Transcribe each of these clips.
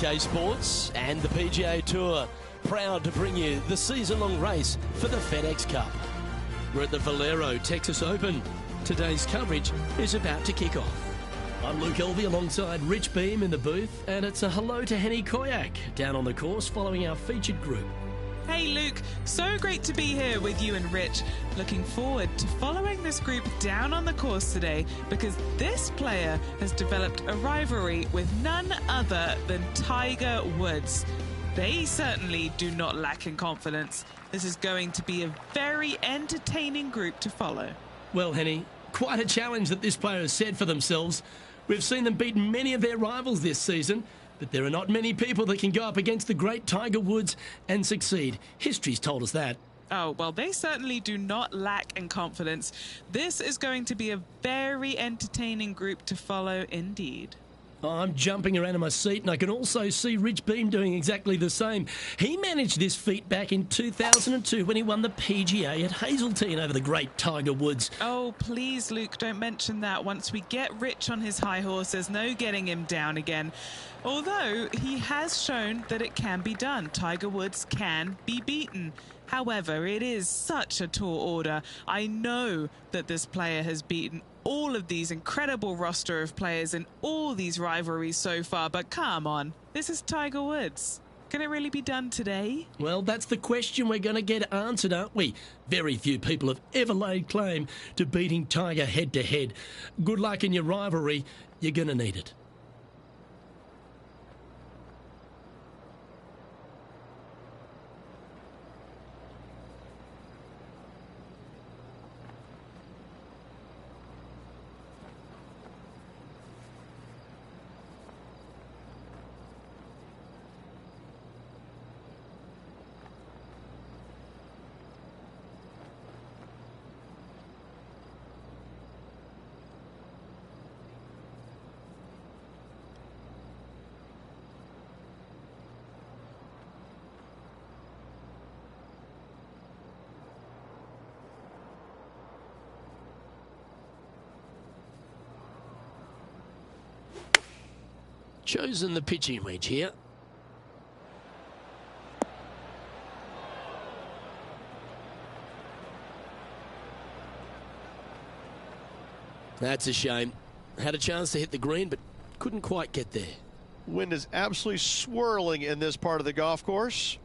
UK Sports and the PGA Tour, proud to bring you the season-long race for the FedEx Cup. We're at the Valero Texas Open. Today's coverage is about to kick off. I'm Luke Elvey alongside Rich Beam in the booth, and it's a hello to Henny Koyak down on the course following our featured group. Hey Luke, so great to be here with you and Rich. Looking forward to following this group down on the course today because this player has developed a rivalry with none other than Tiger Woods. They certainly do not lack in confidence. This is going to be a very entertaining group to follow. Well, Henny, quite a challenge that this player has set for themselves. We've seen them beat many of their rivals this season, but there are not many people that can go up against the great Tiger Woods and succeed. History's told us that. Oh, well, they certainly do not lack in confidence. This is going to be a very entertaining group to follow indeed. I'm jumping around in my seat, and I can also see Rich Beam doing exactly the same. He managed this feat back in 2002 when he won the PGA at Hazeltine over the great Tiger Woods. Oh, please, Luke, don't mention that. Once we get Rich on his high horse, there's no getting him down again. Although he has shown that it can be done. Tiger Woods can be beaten. However, it is such a tall order. I know that this player has beaten all of these incredible roster of players in all these rivalries so far, but come on, this is Tiger Woods. Can it really be done today? Well, that's the question we're going to get answered, aren't we? Very few people have ever laid claim to beating Tiger head-to-head. Good luck in your rivalry. You're going to need it. Chosen the pitching wedge here. That's a shame. Had a chance to hit the green, but couldn't quite get there. Wind is absolutely swirling in this part of the golf course.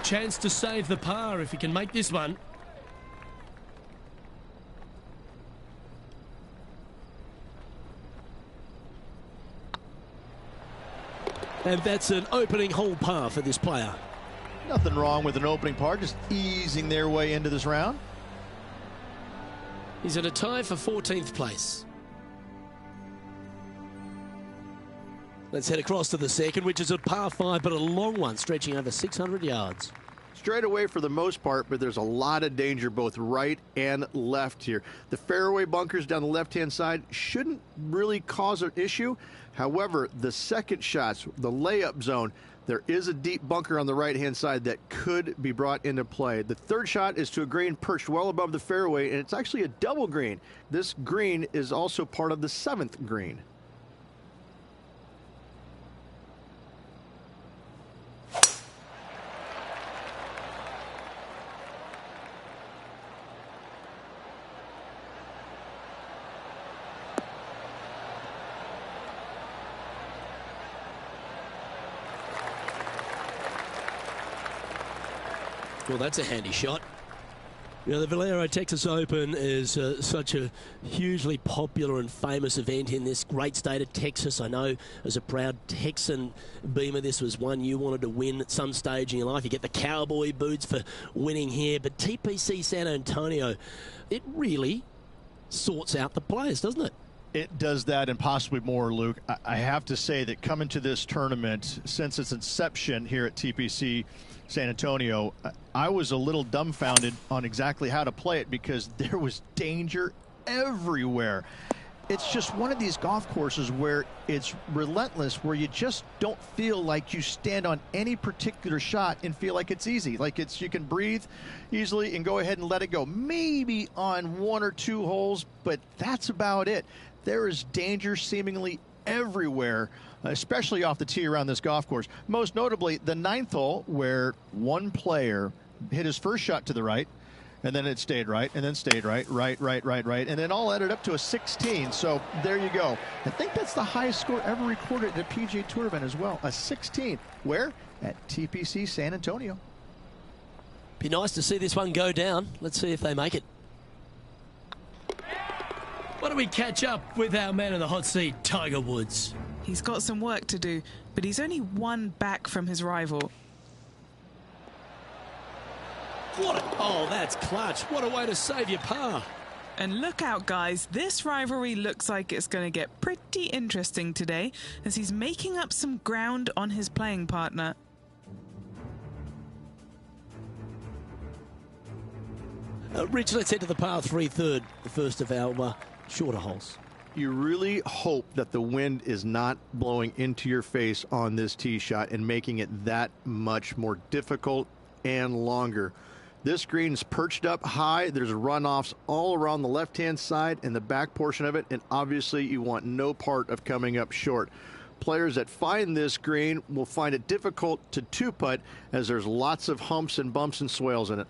Chance to save the par if he can make this one. And that's an opening hole par for this player. Nothing wrong with an opening par, just easing their way into this round. He's at a tie for 14th place. Let's head across to the second, which is a par 5, but a long one, stretching over 600 yards. Straight away for the most part, but there's a lot of danger both right and left here. The fairway bunkers down the left-hand side shouldn't really cause an issue. However, the second shots, the layup zone, there is a deep bunker on the right-hand side that could be brought into play. The third shot is to a green perched well above the fairway, and it's actually a double green. This green is also part of the 7th green. Well, that's a handy shot. You know, the Valero Texas Open is such a hugely popular and famous event in this great state of Texas. I know as a proud Texan, Beamer, this was one you wanted to win at some stage in your life. You get the cowboy boots for winning here. But TPC San Antonio, it really sorts out the players, doesn't it? It does that and possibly more, Luke. I have to say that coming to this tournament, since its inception here at TPC San Antonio, I was a little dumbfounded on exactly how to play it because there was danger everywhere. it's just one of these golf courses where it's relentless, where you just don't feel like you stand on any particular shot and feel like it's easy. Like you can breathe easily and go ahead and let it go. Maybe on 1 or 2 holes, but that's about it. There is danger seemingly everywhere, especially off the tee around this golf course. Most notably, the 9th hole, where one player hit his first shot to the right, and then it stayed right, and then stayed right, and then all added up to a 16. So there you go. I think that's the highest score ever recorded at a PGA Tour event as well, a 16. Where? At TPC San Antonio. Be nice to see this one go down. Let's see if they make it. Why don't we catch up with our man in the hot seat, Tiger Woods? He's got some work to do, but he's only one back from his rival. Oh, that's clutch. What a way to save your par. And look out, guys. This rivalry looks like it's going to get pretty interesting today, as he's making up some ground on his playing partner. Rich, let's head to the par 3 third, the first of our shorter holes. You really hope that the wind is not blowing into your face on this tee shot and making it that much more difficult and longer. This green's perched up high. There's runoffs all around the left-hand side and the back portion of it, and obviously you want no part of coming up short. Players that find this green will find it difficult to two-putt, as there's lots of humps and bumps and swales in it.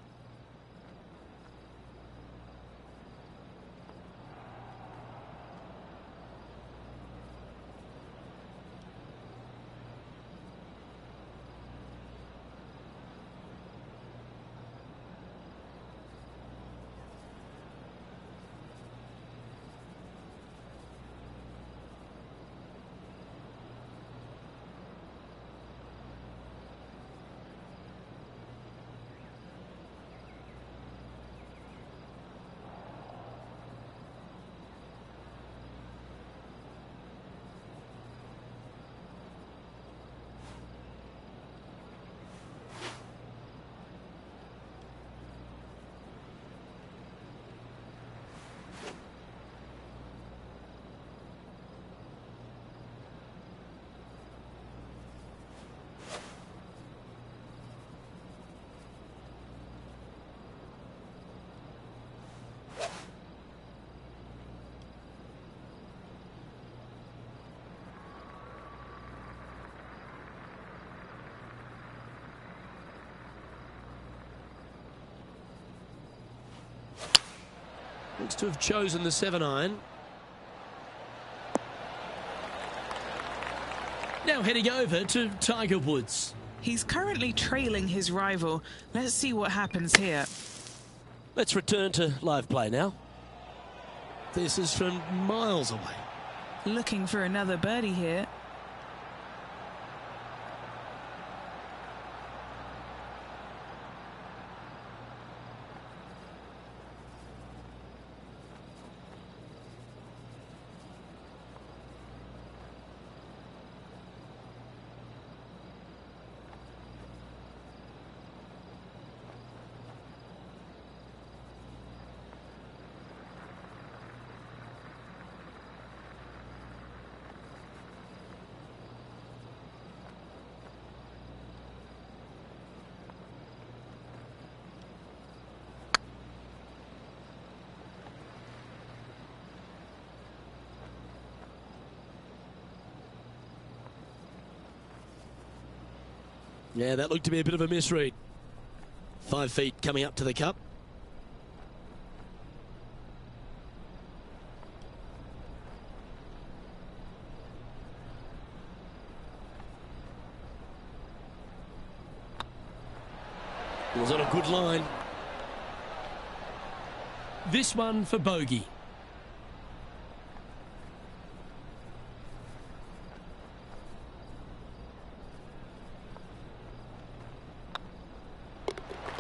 Looks to have chosen the 7-iron. Now heading over to Tiger Woods. He's currently trailing his rival. Let's see what happens here. Let's return to live play now. This is from miles away. Looking for another birdie here. Yeah, that looked to be a bit of a misread. 5 feet coming up to the cup. It was on a good line. This one for bogey.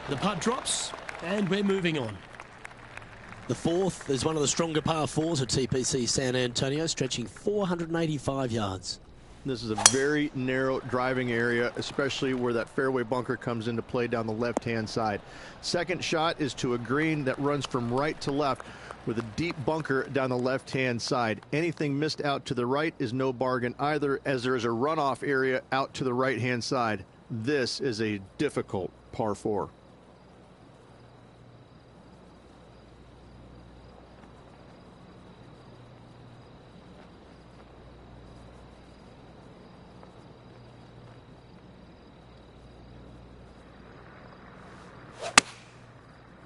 The putt drops, and we're moving on. The 4th is one of the stronger par 4s at TPC San Antonio, stretching 485 yards. This is a very narrow driving area, especially where that fairway bunker comes into play down the left-hand side. Second shot is to a green that runs from right to left with a deep bunker down the left-hand side. Anything missed out to the right is no bargain either, as there is a runoff area out to the right-hand side. This is a difficult par 4.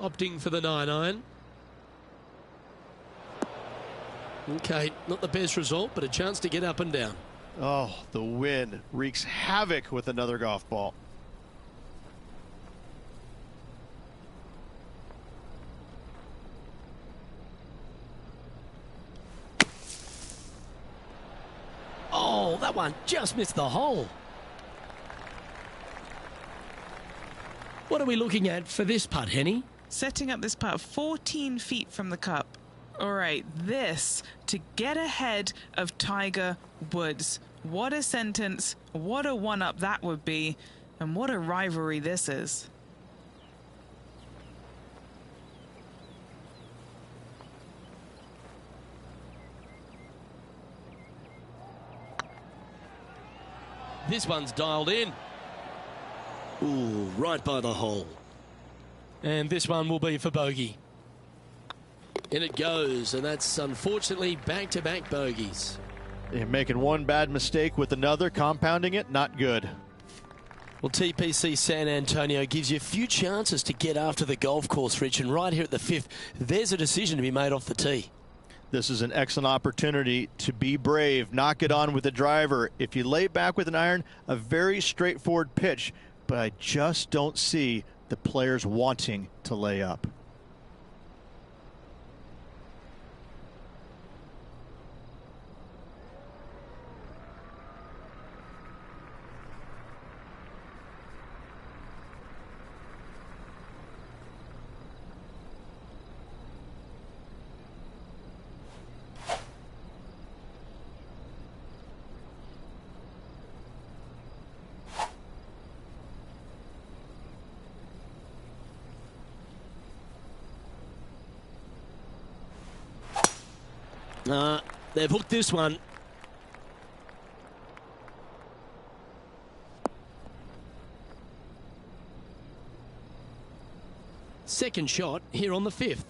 Opting for the 9-iron. Okay, not the best result, but a chance to get up and down. Oh, the wind wreaks havoc with another golf ball. Oh, that one just missed the hole. What are we looking at for this putt, Henny? Setting up this putt 14 feet from the cup. All right, this to get ahead of Tiger Woods. What a sentence, what a one-up that would be, and what a rivalry this is. This one's dialed in. Ooh, right by the hole. And this one will be for bogey. In it goes, and that's unfortunately back-to-back bogeys. You're making one bad mistake with another, compounding it, not good. Well, TPC San Antonio gives you a few chances to get after the golf course, Rich, and right here at the 5th, there's a decision to be made off the tee. This is an excellent opportunity to be brave, knock it on with the driver. If you lay back with an iron, a very straightforward pitch, but I just don't see the players wanting to lay up. They've hooked this one. Second shot here on the 5th.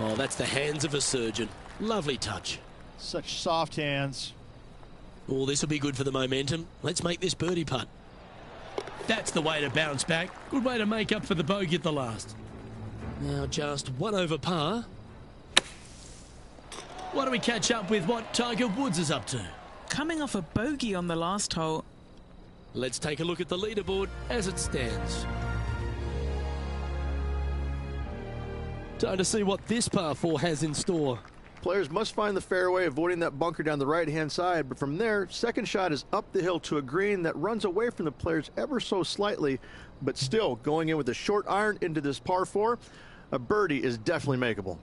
Oh, that's the hands of a surgeon. Lovely touch. Such soft hands. Oh, this will be good for the momentum. Let's make this birdie putt. That's the way to bounce back. Good way to make up for the bogey at the last. Now just 1 over par. Why don't we catch up with what Tiger Woods is up to? Coming off a bogey on the last hole. Let's take a look at the leaderboard as it stands. Time to see what this par 4 has in store. Players must find the fairway, avoiding that bunker down the right-hand side. But from there, second shot is up the hill to a green that runs away from the players ever so slightly. But still, going in with a short iron into this par 4, a birdie is definitely makeable.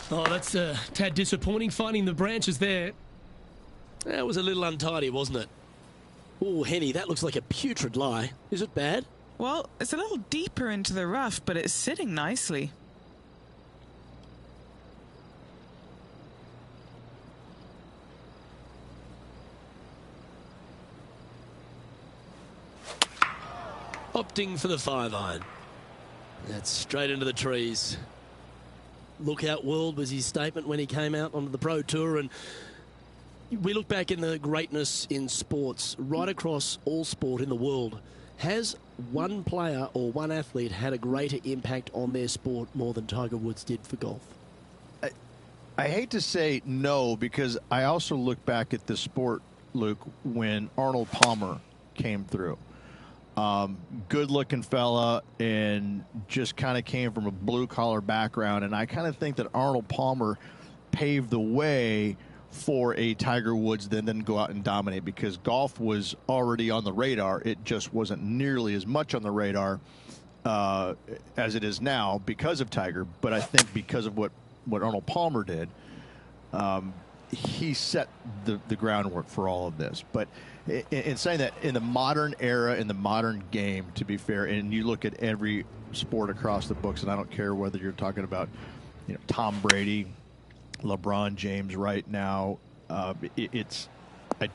Oh, that's a tad disappointing, finding the branches there. That was a little untidy, wasn't it? Oh, Henny, that looks like a putrid lie. Is it bad? Well, it's a little deeper into the rough, but it's sitting nicely. Opting for the 5-iron. That's straight into the trees. Look out world was his statement when he came out onto the Pro Tour, and we look back in the greatness in sports right across all sport in the world. Has one player or one athlete had a greater impact on their sport more than Tiger Woods did for golf? I hate to say no, because I also look back at the sport, Luke, when Arnold Palmer came through. Good-looking fella, and just kind of came from a blue-collar background. And I kind of think that Arnold Palmer paved the way for a Tiger Woods then go out and dominate, because golf was already on the radar. It just wasn't nearly as much on the radar as it is now because of Tiger. But I think because of what Arnold Palmer did, he set the groundwork for all of this. But in saying that, in the modern era, in the modern game, to be fair, and you look at every sport across the books, and I don't care whether you're talking about, Tom Brady, LeBron James right now, I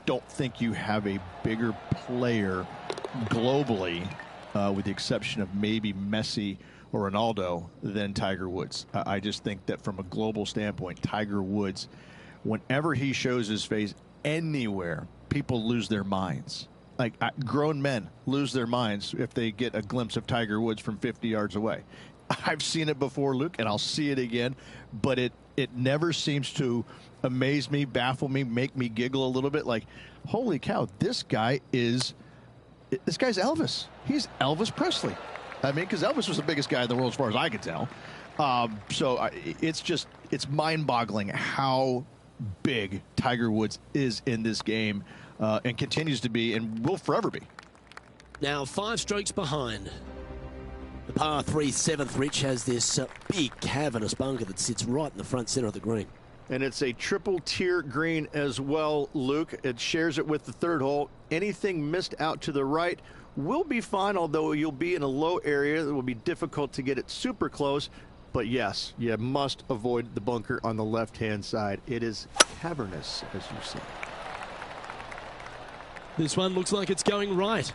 don't think you have a bigger player globally, with the exception of maybe Messi or Ronaldo, than Tiger Woods. I just think that from a global standpoint, Tiger Woods, whenever he shows his face anywhere, people lose their minds. Like, grown men lose their minds if they get a glimpse of Tiger Woods from 50 yards away. I've seen it before, Luke, and I'll see it again, but it never seems to amaze me, baffle me, make me giggle a little bit. Like, holy cow, this guy's Elvis. He's Elvis Presley. I mean, because Elvis was the biggest guy in the world as far as I could tell. It's mind-boggling how big Tiger Woods is in this game, and continues to be, and will forever be. Now 5 strokes behind. The par 3 7th, Rich, has this big cavernous bunker that sits right in the front center of the green. And it's a triple tier green as well, Luke. It shares it with the third hole. Anything missed out to the right will be fine, although you'll be in a low area. It will be difficult to get it super close. But yes, you must avoid the bunker on the left-hand side. It is cavernous, as you see. This one looks like it's going right.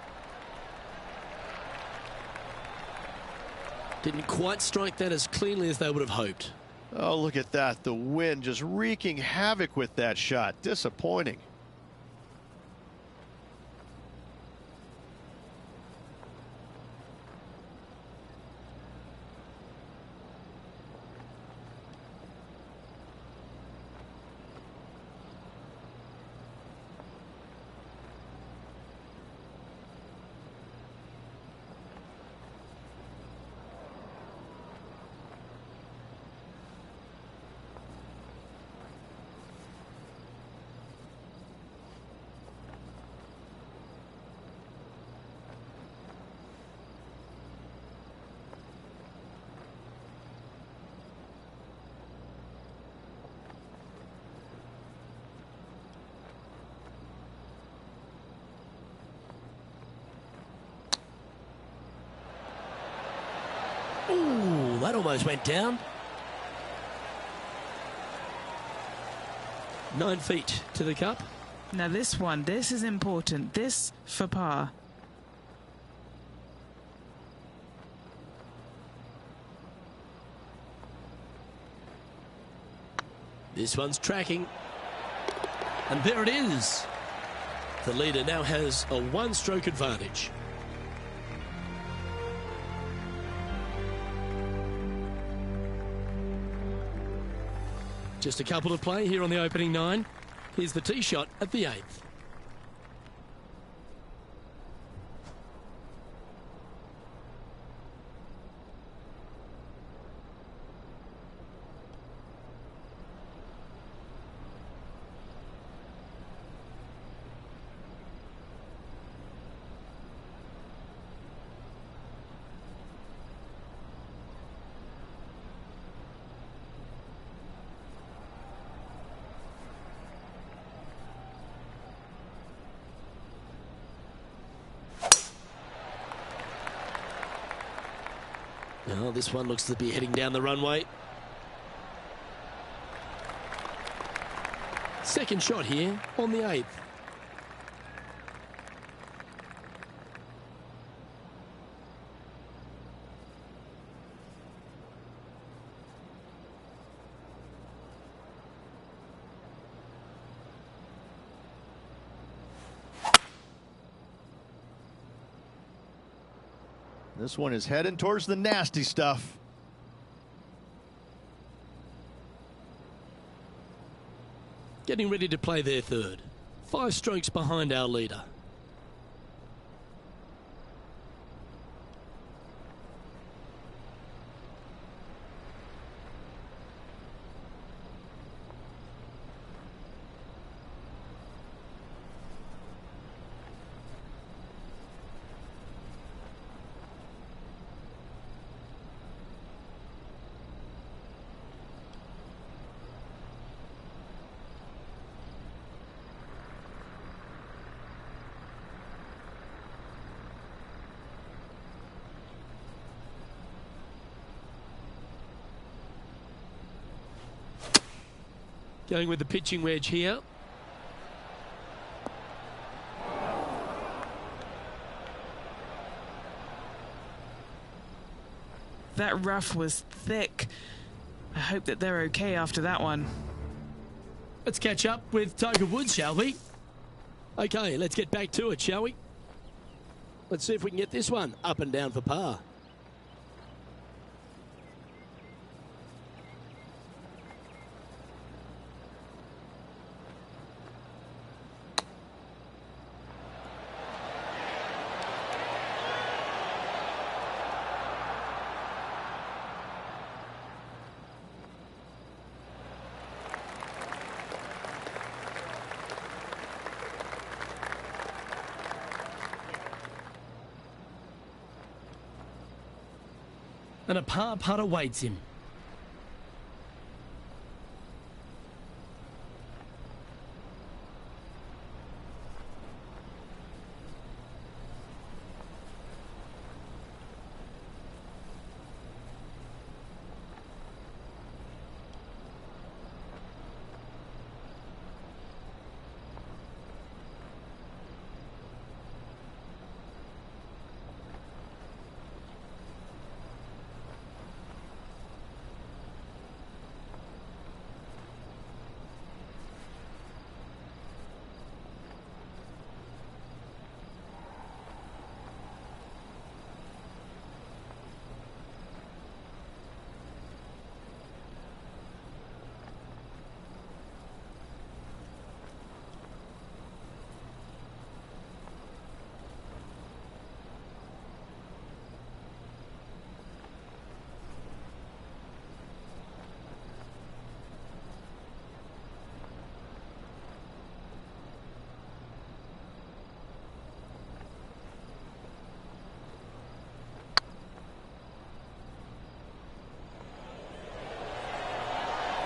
Didn't quite strike that as cleanly as they would have hoped. Oh, look at that. The wind just wreaking havoc with that shot. Disappointing. that almost went down. 9 feet to the cup. Now this is important. This for par. This one's tracking. And there it is. The leader now has a 1-stroke advantage. Just a couple to play here on the opening 9. Here's the tee shot at the 8th. Well, this one looks to be heading down the runway. Second shot here on the 8th. This one is heading towards the nasty stuff. Getting ready to play their third. 5 strokes behind our leader. Going with the pitching wedge here. That rough was thick. I hope that they're okay after that one. Let's catch up with Tiger Woods, shall we? Okay, let's get back to it, shall we? Let's see if we can get this one up and down for par. And a par putt awaits him.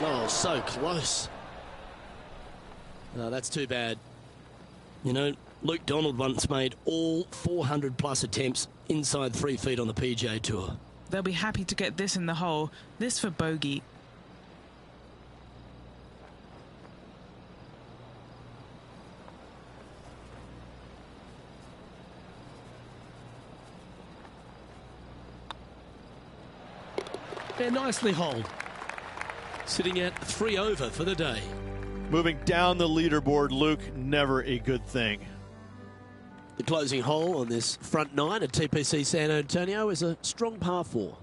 Oh, so close. No, that's too bad. You know, Luke Donald once made all 400 plus attempts inside 3 feet on the PGA Tour. They'll be happy to get this in the hole. This for bogey. And nicely holed. Sitting at 3 over for the day. Moving down the leaderboard, Luke, never a good thing. The closing hole on this front 9 at TPC San Antonio is a strong par 4.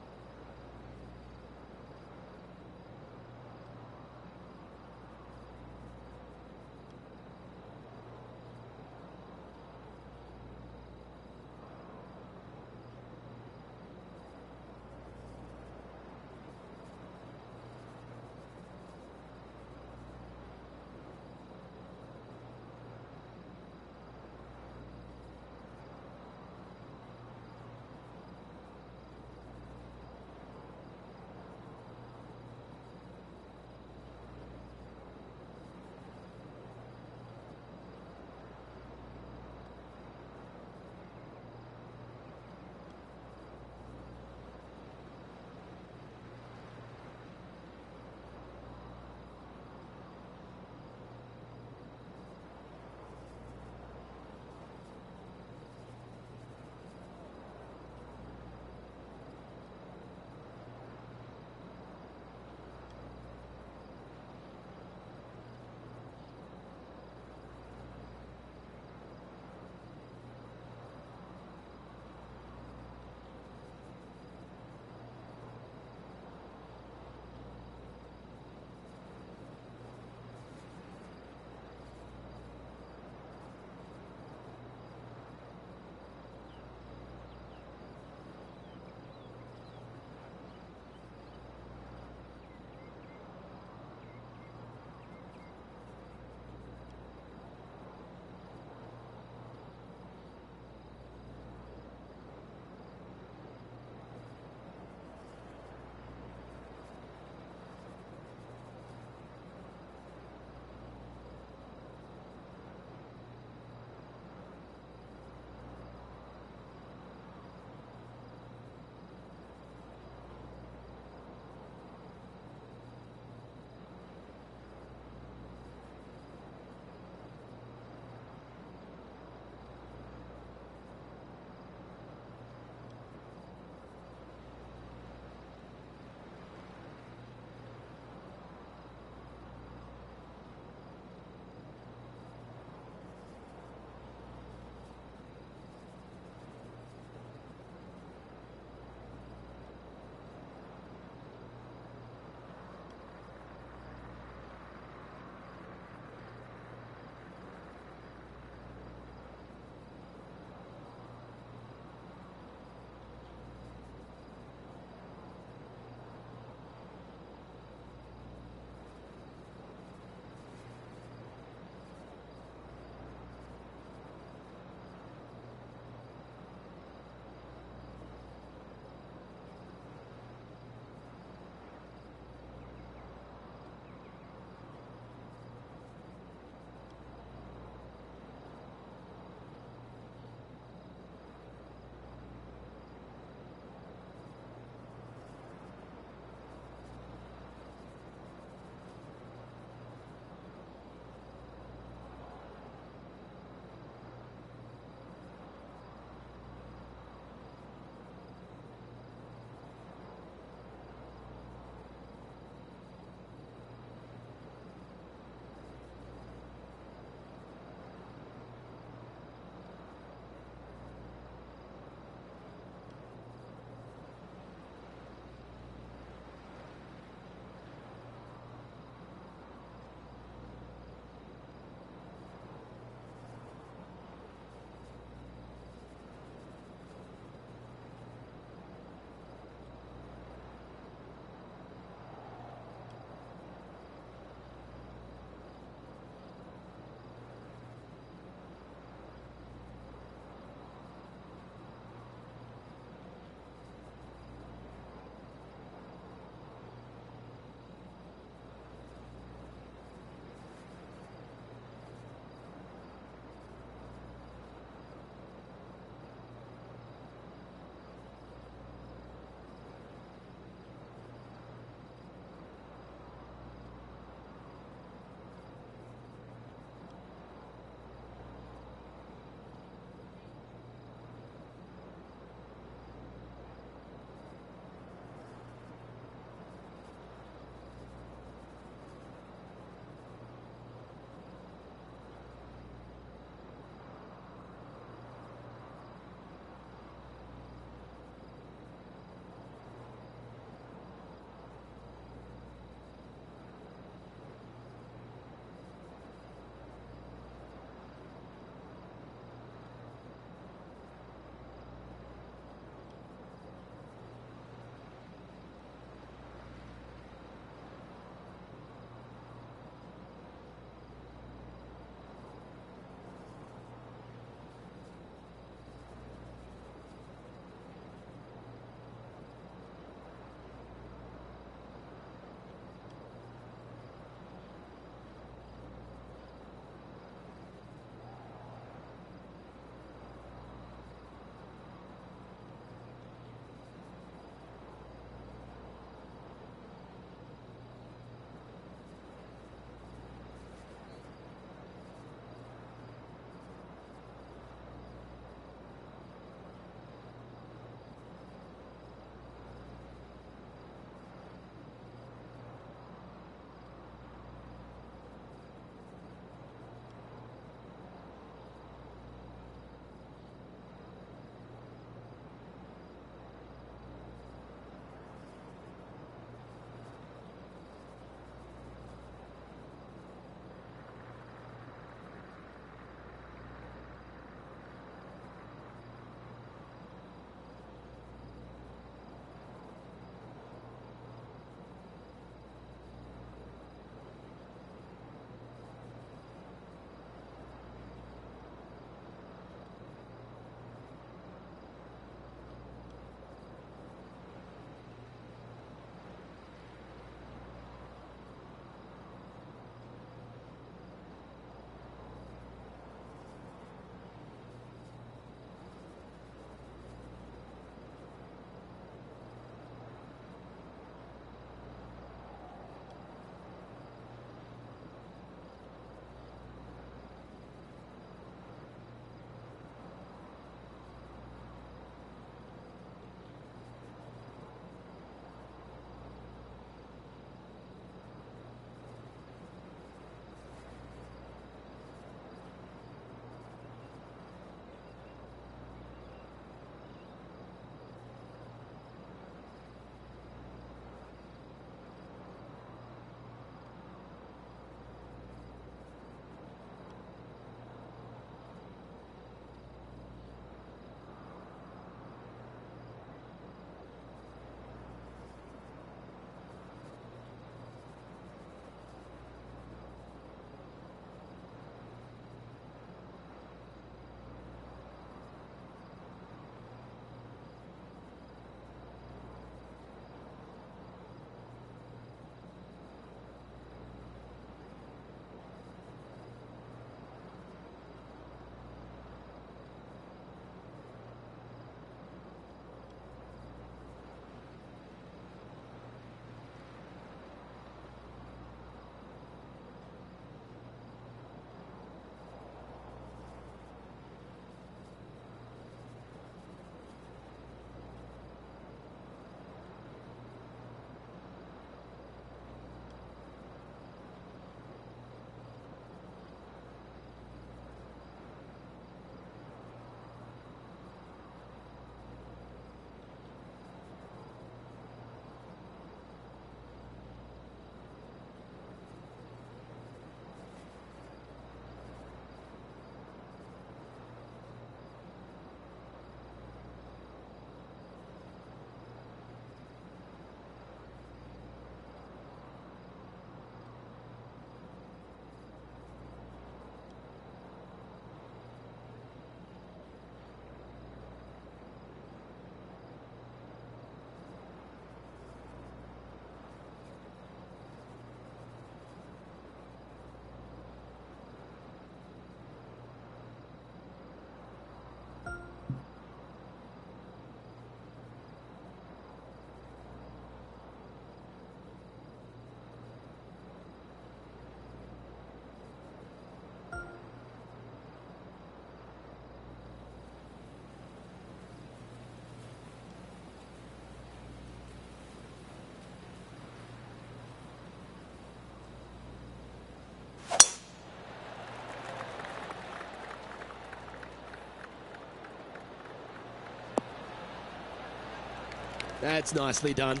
That's nicely done.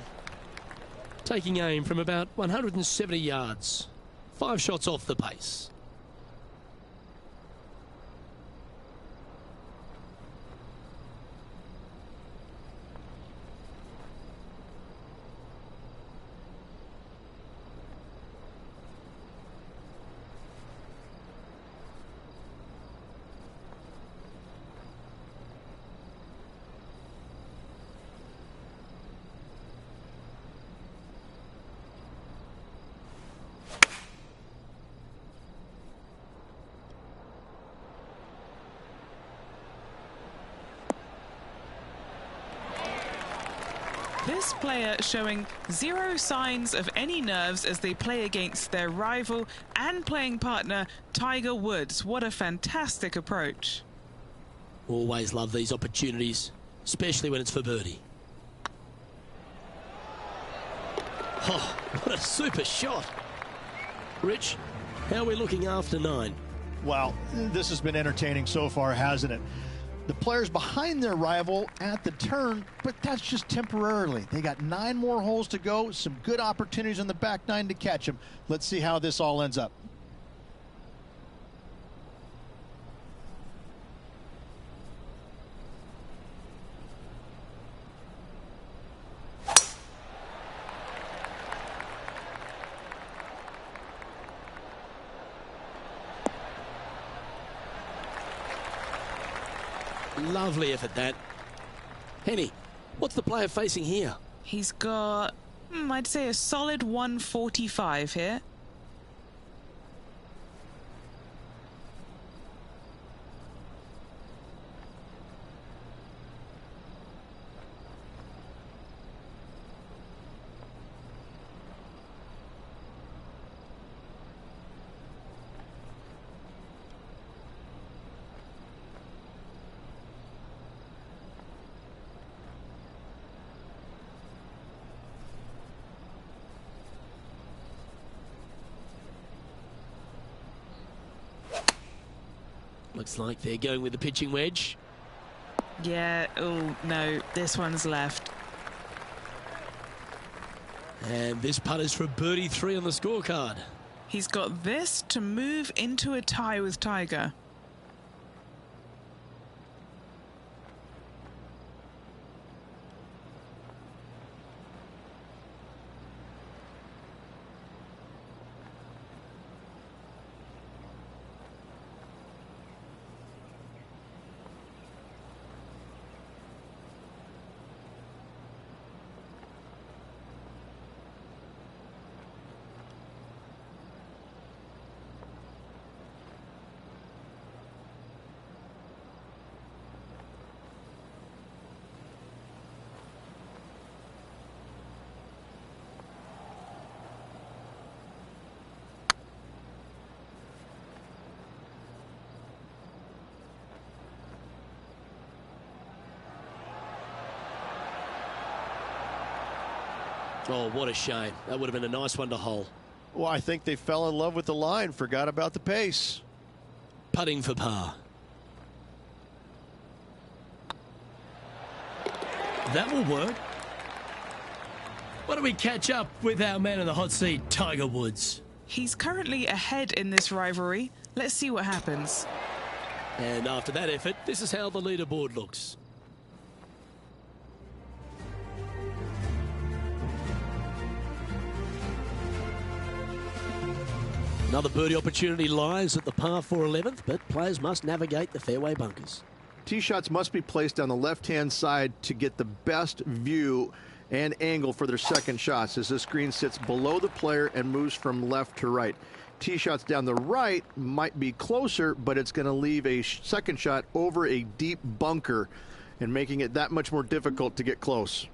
Taking aim from about 170 yards. 5 shots off the pace. This player showing zero signs of any nerves as they play against their rival and playing partner, Tiger Woods. What a fantastic approach. Always love these opportunities, especially when it's for birdie. Oh, what a super shot. Rich, how are we looking after 9? Well, this has been entertaining so far, hasn't it? The players behind their rival at the turn, but that's just temporarily. They got 9 more holes to go, some good opportunities on the back 9 to catch them. Let's see how this all ends up. Lovely effort, that. Henny, what's the player facing here? He's got, I'd say a solid 145 here. Looks like they're going with the pitching wedge. Yeah, oh no, this one's left. And this putt is for birdie 3 on the scorecard. He's got this to move into a tie with Tiger. Oh, what a shame. That would have been a nice one to hole. Well, I think they fell in love with the line, forgot about the pace. Putting for par. That will work. Why don't we catch up with our man in the hot seat, Tiger Woods? He's currently ahead in this rivalry. Let's see what happens. And after that effort, this is how the leaderboard looks. Another birdie opportunity lies at the par 4 11th, but players must navigate the fairway bunkers. Tee shots must be placed on the left-hand side to get the best view and angle for their second shots, as this green sits below the player and moves from left to right. Tee shots down the right might be closer, but it's going to leave a second shot over a deep bunker and making it that much more difficult to get close.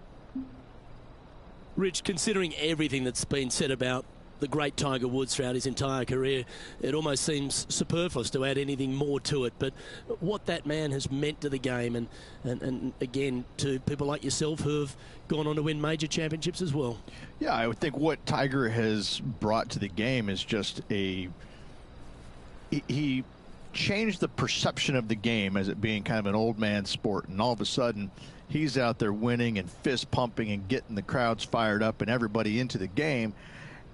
Rich, considering everything that's been said about the great Tiger Woods throughout his entire career, it almost seems superfluous to add anything more to it. But what that man has meant to the game, and again to people like yourself who have gone on to win major championships as well. Yeah, I would think what Tiger has brought to the game is just he changed the perception of the game as it being kind of an old man sport. And all of a sudden, he's out there winning and fist pumping and getting the crowds fired up and everybody into the game.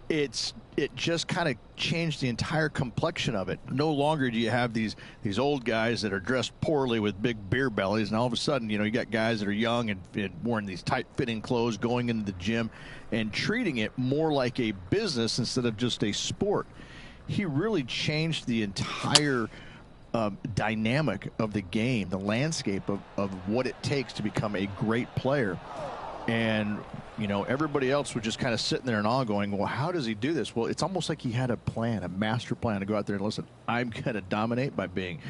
It just kind of changed the entire complexion of it. No longer do you have these old guys that are dressed poorly with big beer bellies, and all of a sudden, you got guys that are young and wearing these tight-fitting clothes, going into the gym and treating it more like a business instead of just a sport. He really changed the entire dynamic of the game, the landscape of what it takes to become a great player. And, everybody else was just kind of sitting there in awe going, well, how does he do this? Well, it's almost like he had a plan, a master plan to go out there and listen, I'm going to dominate by being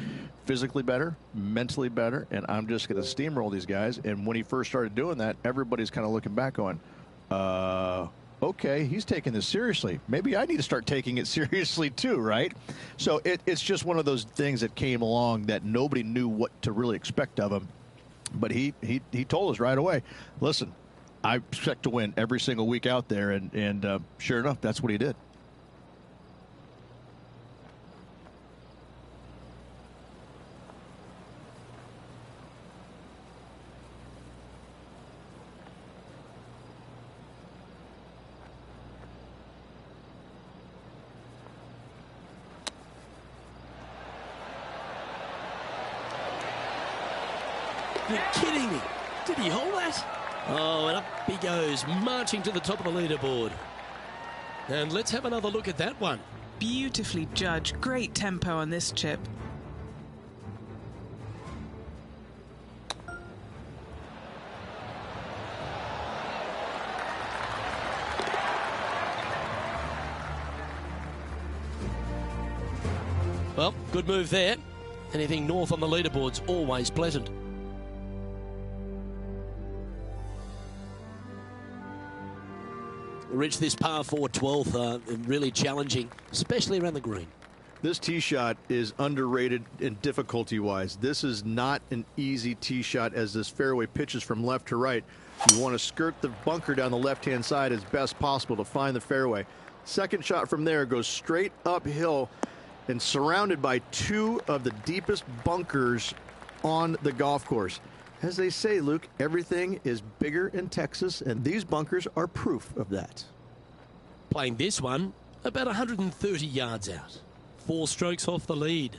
physically better, mentally better, and I'm just going to steamroll these guys. And when he first started doing that, everybody's kind of looking back going, okay, he's taking this seriously. Maybe I need to start taking it seriously too, right? So it's just one of those things that came along that nobody knew what to really expect of him. But he told us right away, listen, I expect to win every single week out there, and sure enough, that's what he did. You're kidding me. Did he hold that? Oh, and up he goes, marching to the top of the leaderboard. And let's have another look at that one. Beautifully judged. Great tempo on this chip. Well, good move there. Anything north on the leaderboard's always pleasant. Rich, this par 4 12th, really challenging, especially around the green. This tee shot is underrated in difficulty-wise. This is not an easy tee shot as this fairway pitches from left to right. You want to skirt the bunker down the left-hand side as best possible to find the fairway. Second shot from there goes straight uphill and surrounded by two of the deepest bunkers on the golf course. As they say, Luke, everything is bigger in Texas, and these bunkers are proof of that. Playing this one about 130 yards out. 4 strokes off the lead.